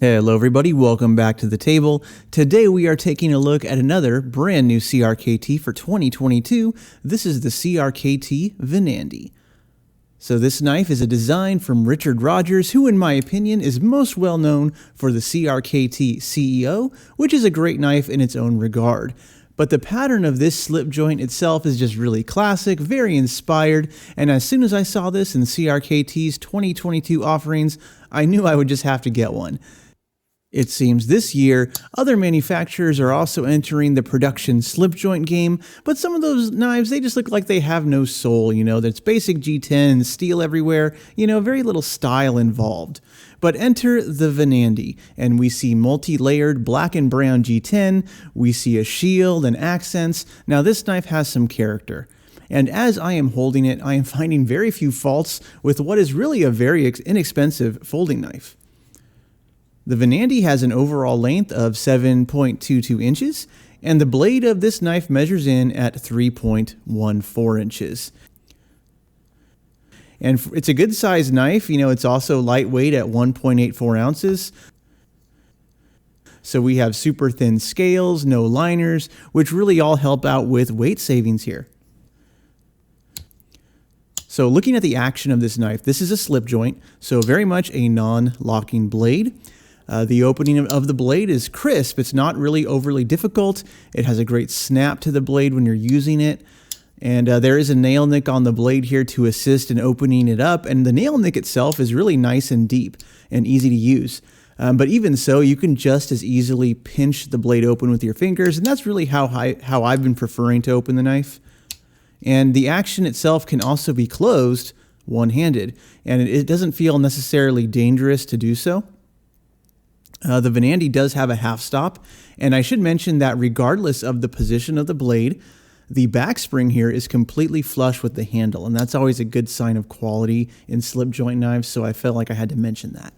Hello everybody, welcome back to the table. Today we are taking a look at another brand new CRKT for 2022. This is the CRKT Venandi. So this knife is a design from Richard Rogers, who in my opinion is most well known for the CRKT CEO, which is a great knife in its own regard. But the pattern of this slip joint itself is just really classic, very inspired, and as soon as I saw this in CRKT's 2022 offerings, I knew I would just have to get one. It seems this year, other manufacturers are also entering the production slip joint game, but some of those knives, they just look like they have no soul, that's basic G10, steel everywhere, very little style involved. But enter the Venandi, and we see multi-layered black and brown G10, we see a shield and accents. Now this knife has some character. And as I am holding it, I am finding very few faults with what is really a very inexpensive folding knife. The Venandi has an overall length of 7.22 inches, and the blade of this knife measures in at 3.14 inches. And it's a good sized knife, it's also lightweight at 1.84 ounces. So we have super thin scales, no liners, which really all help out with weight savings here. So looking at the action of this knife, this is a slip joint, so very much a non-locking blade. The opening of the blade is crisp. It's not really overly difficult. It has a great snap to the blade when you're using it. And there is a nail nick on the blade here to assist in opening it up. And the nail nick itself is really nice and deep and easy to use. But even so, you can just as easily pinch the blade open with your fingers. And that's really how I've been preferring to open the knife. And the action itself can also be closed one-handed. And it doesn't feel necessarily dangerous to do so. The Venandi does have a half stop, and I should mention that regardless of the position of the blade, the back spring here is completely flush with the handle, and that's always a good sign of quality in slip joint knives, so I felt like I had to mention that.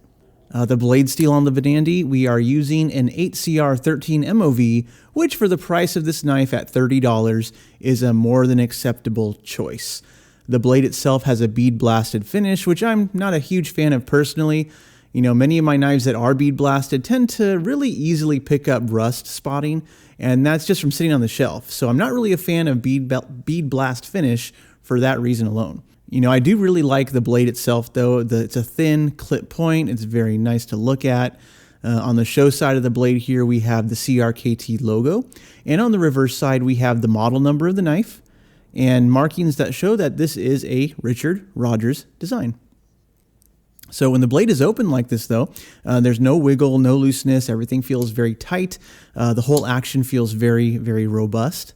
The blade steel on the Venandi, we are using an 8CR13 MOV, which for the price of this knife at $30 is a more than acceptable choice. The blade itself has a bead blasted finish, which I'm not a huge fan of personally. Many of my knives that are bead blasted tend to really easily pick up rust spotting, and that's just from sitting on the shelf. So I'm not really a fan of bead blast finish for that reason alone. I do really like the blade itself though. It's a thin clip point. It's very nice to look at. On the show side of the blade here, we have the CRKT logo, and on the reverse side, we have the model number of the knife and markings that show that this is a Richard Rogers design. So when the blade is open like this though, there's no wiggle, no looseness, everything feels very tight. The whole action feels very, very robust.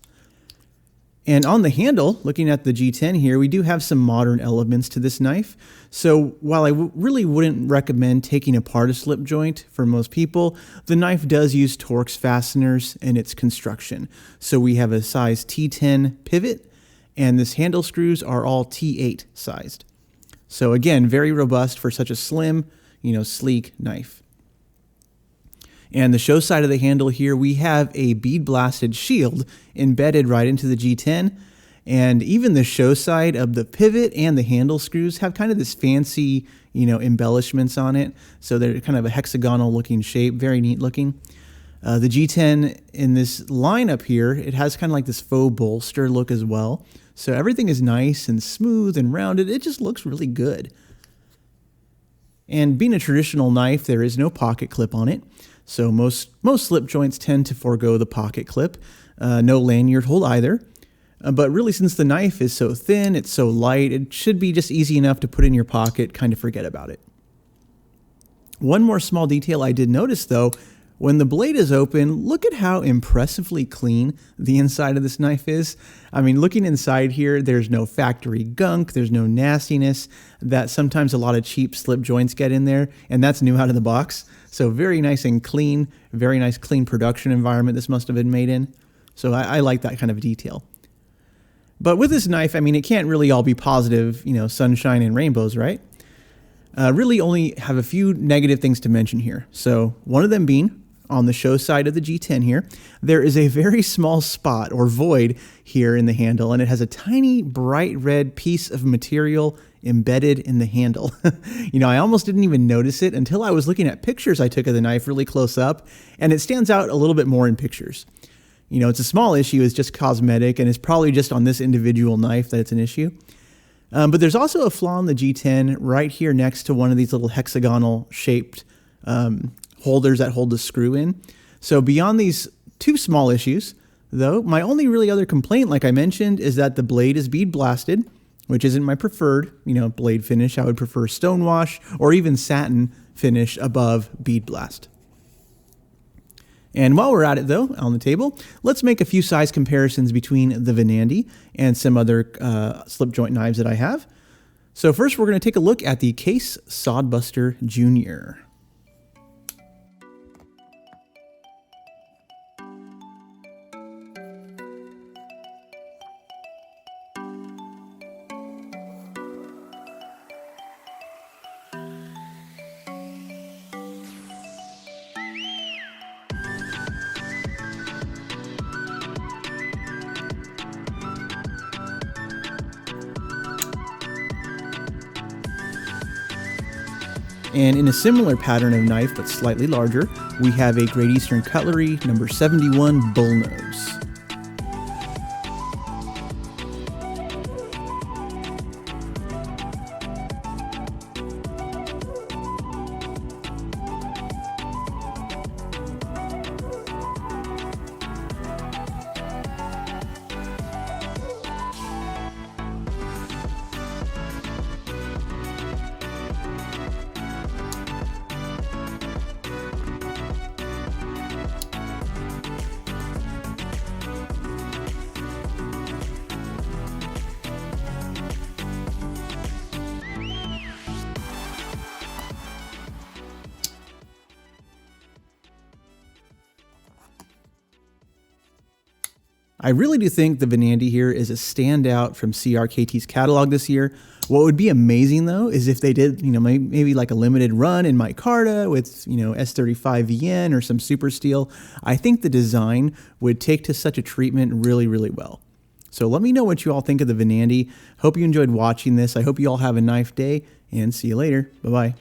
And on the handle, looking at the G10 here, we do have some modern elements to this knife. So while I really wouldn't recommend taking apart a slip joint for most people, the knife does use Torx fasteners in its construction. So we have a size T10 pivot, and this handle screws are all T8 sized. So again, very robust for such a slim, sleek knife. And the show side of the handle here, we have a bead blasted shield embedded right into the G10. And even the show side of the pivot and the handle screws have kind of this fancy, embellishments on it. So they're kind of a hexagonal looking shape, very neat looking. The G10 in this lineup here, it has kind of like this faux bolster look as well. So everything is nice and smooth and rounded. It just looks really good. And being a traditional knife, there is no pocket clip on it. So most slip joints tend to forego the pocket clip. No lanyard hold either. But really, since the knife is so thin, it's so light, it should be just easy enough to put in your pocket, kind of forget about it. One more small detail I did notice though, when the blade is open, look at how impressively clean the inside of this knife is. I mean, looking inside here, there's no factory gunk, there's no nastiness that sometimes a lot of cheap slip joints get in there, and that's new out of the box. So very nice and clean, very nice clean production environment this must have been made in. So I like that kind of detail. But with this knife, I mean, it can't really all be positive, sunshine and rainbows, right? Really only have a few negative things to mention here. So one of them being, on the show side of the G10 here, there is a very small spot or void here in the handle, and it has a tiny bright red piece of material embedded in the handle. I almost didn't even notice it until I was looking at pictures I took of the knife really close up, and it stands out a little bit more in pictures. It's a small issue, it's just cosmetic, and it's probably just on this individual knife that it's an issue. But there's also a flaw in the G10 right here next to one of these little hexagonal shaped holders that hold the screw in. So beyond these two small issues, though, my only really other complaint, like I mentioned, is that the blade is bead blasted, which isn't my preferred, blade finish. I would prefer stonewash or even satin finish above bead blast. And while we're at it, though, on the table, let's make a few size comparisons between the Venandi and some other slip joint knives that I have. So first, we're going to take a look at the Case Sodbuster Jr. And in a similar pattern of knife, but slightly larger, we have a Great Eastern Cutlery number 71 bullnose. I really do think the Venandi here is a standout from CRKT's catalog this year. What would be amazing, though, is if they did, maybe like a limited run in micarta with, S35 VN or some super steel. I think the design would take to such a treatment really, really well. So let me know what you all think of the Venandi. Hope you enjoyed watching this. I hope you all have a nice day, and see you later. Bye-bye.